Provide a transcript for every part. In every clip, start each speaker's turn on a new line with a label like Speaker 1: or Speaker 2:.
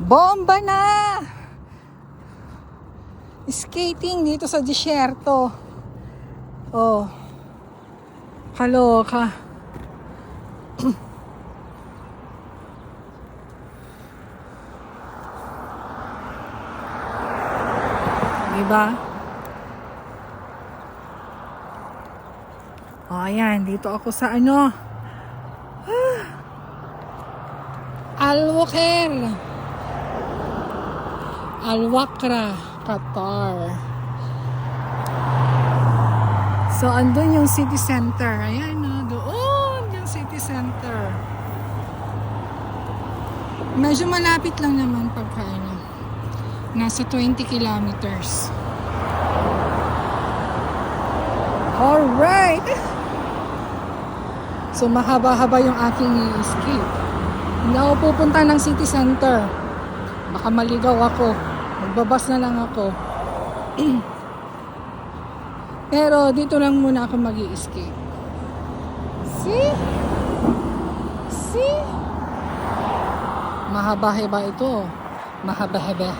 Speaker 1: Bomba na! Skating dito sa disyerto. Oh. Kaloka. Diba? Oh, ayan. Dito ako sa ano? Al-Wakra, Qatar. So, andun yung city center. Ayan, doon yung city center. Medyo malapit lang naman pagka ano. Nasa 20 kilometers. Alright! So, mahaba-haba yung aking escape. Hindi ako pupunta ng city center. Baka maligaw ako. Magbabas na lang ako. Pero dito lang muna ako mag-i-escape. See? See? Mahaba-haba ito. Mahaba-haba.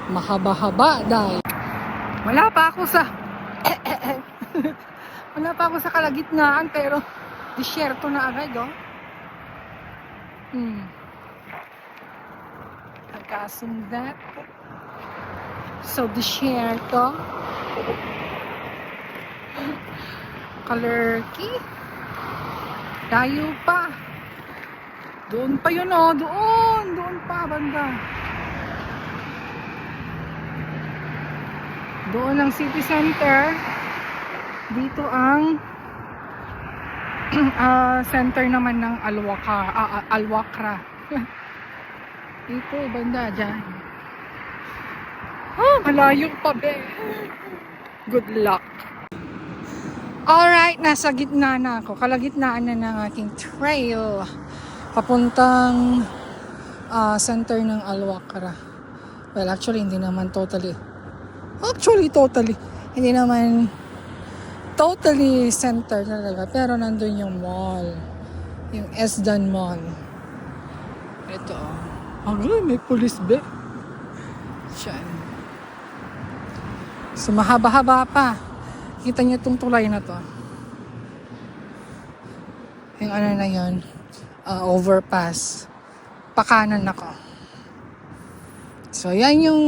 Speaker 1: Mahaba-haba dahil. Wala pa ako sa wala pa ako sa kalagitnaan pero disyerto na agad, oh. Nagkasundat. So, disyerto. Kalerki. Tayo pa. Doon pa yun, oh. Doon pa, banda. Doon ang city center. Dito ang center naman ng Al-Wakra. Dito, banda, dyan. Malayo pa, be. Good luck. Alright, nasa gitna na ako. Kalagitnaan na ng aking trail. Papuntang center ng Al-Wakra. Well, actually, hindi naman totally. Hindi naman totally center talaga. Pero nandun yung mall. Yung Esdan Mall. Ito, may police be. Siyan. So, mahaba-haba pa. Kita niyo itong tulay na to. Yung ano na yun. Overpass. Pakanan ako. So, yan yung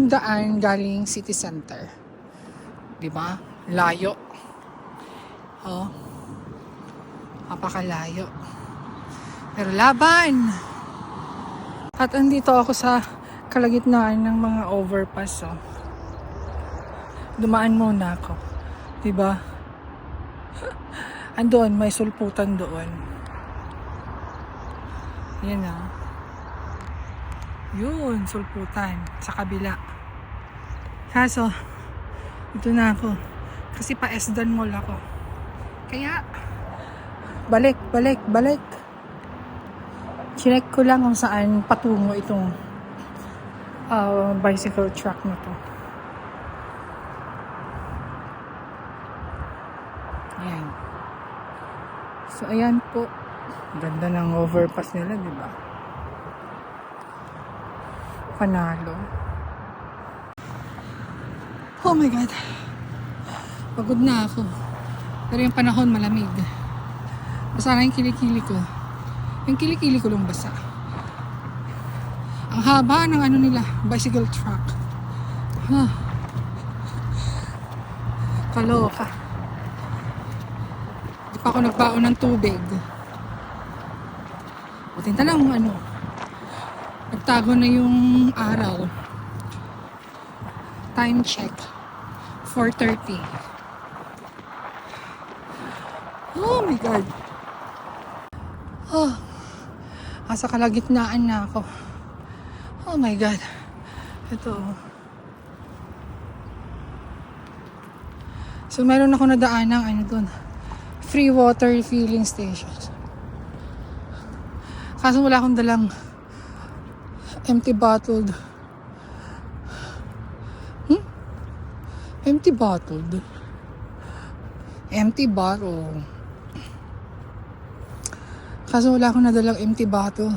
Speaker 1: daan galing city center. Diba? Layo. Oh. Napakalayo. Pero laban! At andito ako sa kalagitnaan ng mga overpass, oh. Dumaan muna ako. Diba? Andun, may sulputan doon. Yan, ah. Yun, sulputan. Sa kabila. Kaso, ito na ako. Kasi pa-Esdan Mall ako. Kaya, balik. Chinek ko lang kung saan patungo itong bicycle track na to. Ayan. So, ayan po. Ganda ng overpass nila, di ba? Panalo. Oh my God. Pagod na ako. Pero yung panahon malamig. Basa na yung kilikili ko. Yung kilikili ko lang basa. Ang haba ng ano nila, bicycle track. Kaloka. Di pa ako nagbaon ng tubig. Buti na lang ano. Nagtago na yung araw. Time check. 4:30. Oh my God. Asa kalagitnaan na ako. Oh my God. Ito. So meron ako nadaan ng ano dun. Free water refilling stations. Kaso wala akong dalang empty bottled. Empty bottle. Kaso wala akong nadalang empty bottle.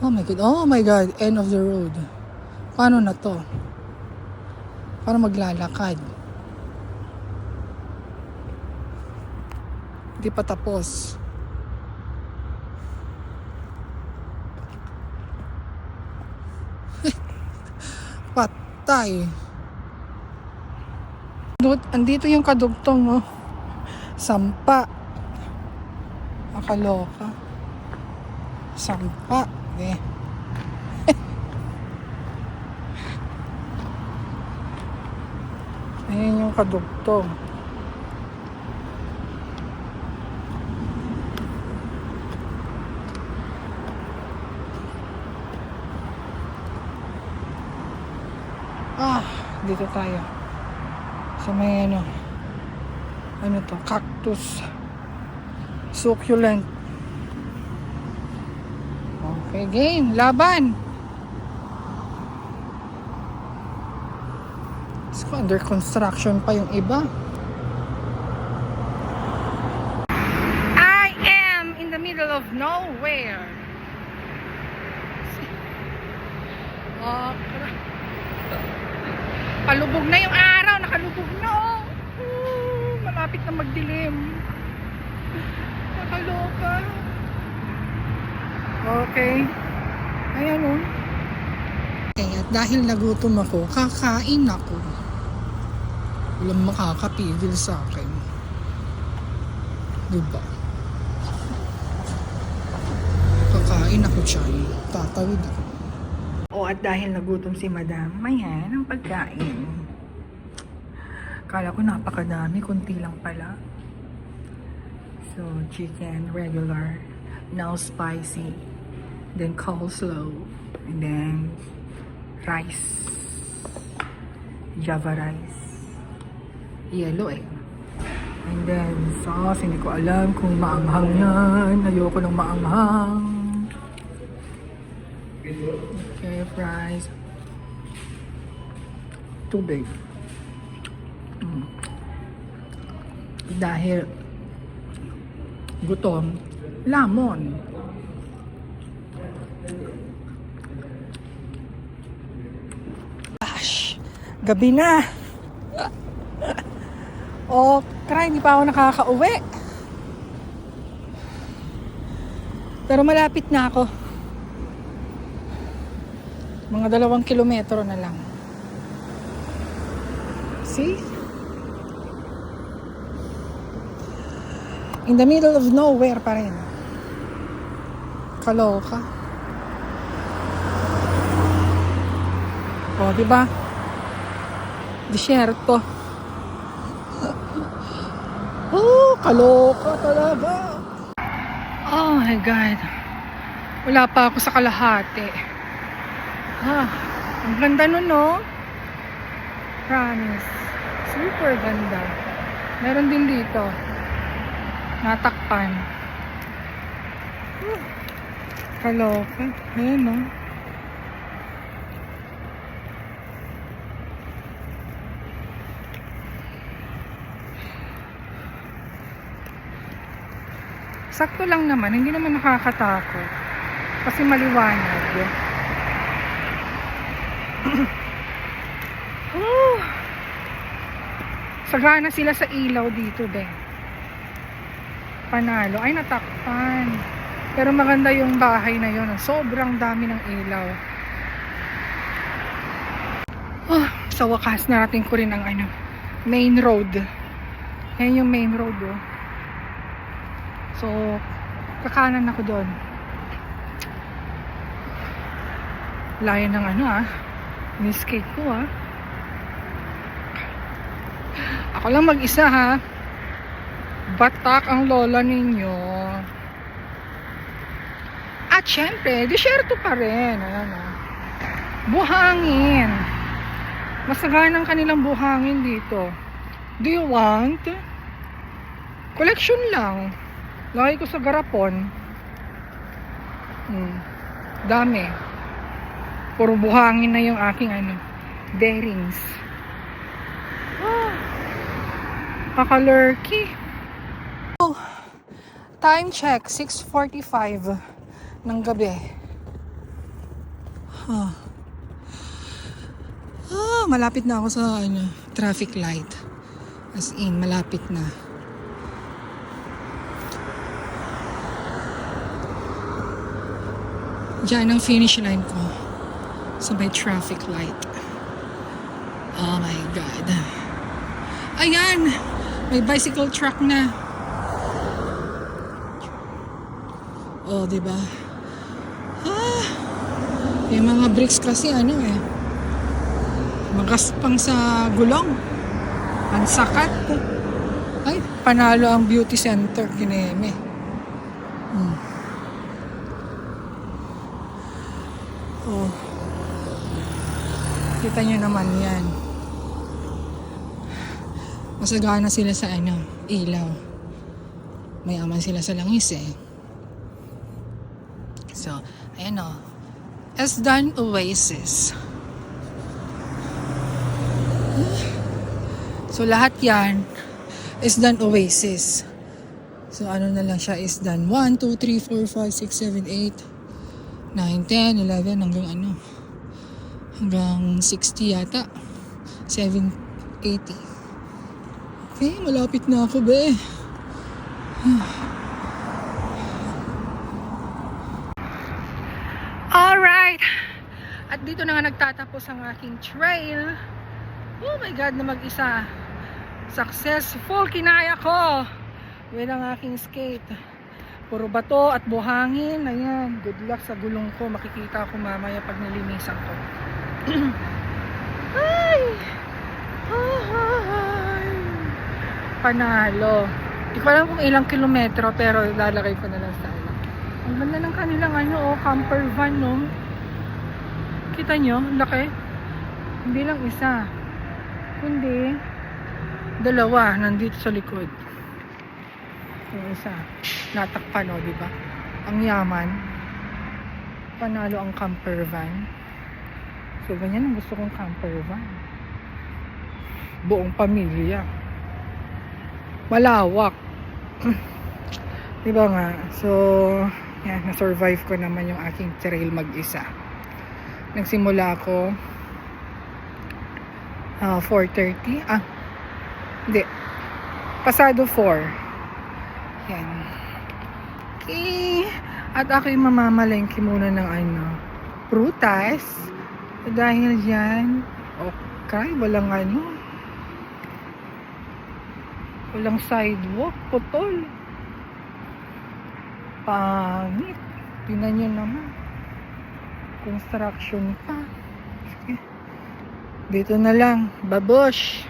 Speaker 1: Oh my God, end of the road. Paano na to? Paano maglalakad? Hindi pa tapos. Patay. Andito yung kadugtong, oh. Sampa. Akaloka. Sampa. Eh. Ayan yung kadugtong. Dito tayo. Sa may ano to, cactus. Succulent. Okay, game. Laban. So, under construction pa yung iba. I am in the middle of nowhere. Palubog na yung araw. Nakalubog na, oh. Malapit na magdilim. Nakaloka. Okay. Ayan, oh. Okay, at dahil nagutom ako, kakain ako. Walang makakapigil sa akin. Diba? Kakain ako dyan. Tatawid ako. At dahil nagutom si Madam, mayan ang pagkain. Kala ko napakadami, kunti lang pala. So, chicken, regular, now spicy, then coleslaw, and then rice, Java rice, yellow eh. And then sauce, hindi ko alam kung maanghang yan. Ayoko ng maanghang. Okay, fries. Tubig. Dahil gutom, lamon. Gosh, gabi na. Hindi pa ako nakakauwi. Pero malapit na ako. Mga 2 kilometro na lang. See? In the middle of nowhere pa rin. Kaloka. Diba? Disyerto. Kaloka talaga. Oh my God. Wala pa ako sa kalahati. Ang ganda nun, no? Promise. Super ganda. Meron din dito. Natakpan. Kaloka. Ayan, no? Sakto lang naman. Hindi naman nakakatakot. Kasi maliwanag. Sagana sila sa ilaw dito din. Panalo. Ay, natakpan. Pero maganda yung bahay na yun. Sobrang dami ng ilaw. Sa wakas natin ko rin ang main road. Yan yung main road, oh. So, kakanan ako doon. Layo ng miskate ko, Ako lang mag-isa, ha. Batak ang lola ninyo. At syempre, disyerto pa rin. Ayan, buhangin. Masaganang kanilang buhangin dito. Do you want? Collection lang. Lagay ko sa garapon. Dami. Puro buhangin na yung aking bearings. Kakalurky. Time check, 6:45 ng gabi. Ah. Malapit na ako sa traffic light. As in, malapit na. Diyan ang finish line ko. Sa may traffic light. Oh my God. Ayan! May bicycle truck na. Oh, diba? Yung mga bricks kasi magaspang sa gulong. Ang sakat. Ay, panalo ang beauty center kineme. Oh. Kita nyo naman yan. Masagana sila sa ilaw. Mayaman sila sa langis eh. So, ayan o. Esdan Oasis. So, lahat yan Esdan Oasis. So, ano na lang siya Esdan 1, 2, 3, 4, 5, 6, 7, 8, 9, 10, 11, hanggang 60 yata. 780. Okay, malapit na ako, be. Alright. At dito na nga nagtatapos ang aking trail. Oh my God, na mag-isa. Successful, kinaya ko. With ang aking skate. Puro bato at buhangin. Ayan, good luck sa gulong ko. Makikita ko mamaya pag nilinisan ko. Ay! Ay! Panalo. Hindi ko alam kung ilang kilometro, pero lalagay ko na lang sa Ang ganda ng kanilang camper van, no? Kita nyo? Laki. Hindi lang isa. Kundi, dalawa nandito sa likod. Yung isa. Natakpan, di ba? Ang yaman. Panalo ang camper van. So, ganyan ang gusto kong camper van. Buong pamilya. Malawak. Diba nga? So, yan, na-survive ko naman yung aking trail mag-isa. Nagsimula ako 4:30. Hindi. Pasado 4. Yan. Okay. At ako'y mamamalengke muna ng prutas. Dahil dyan, okay, walang sidewalk, putol. Pangit. Tingnan nyo naman. Construction pa. Sige. Dito na lang. Babosh.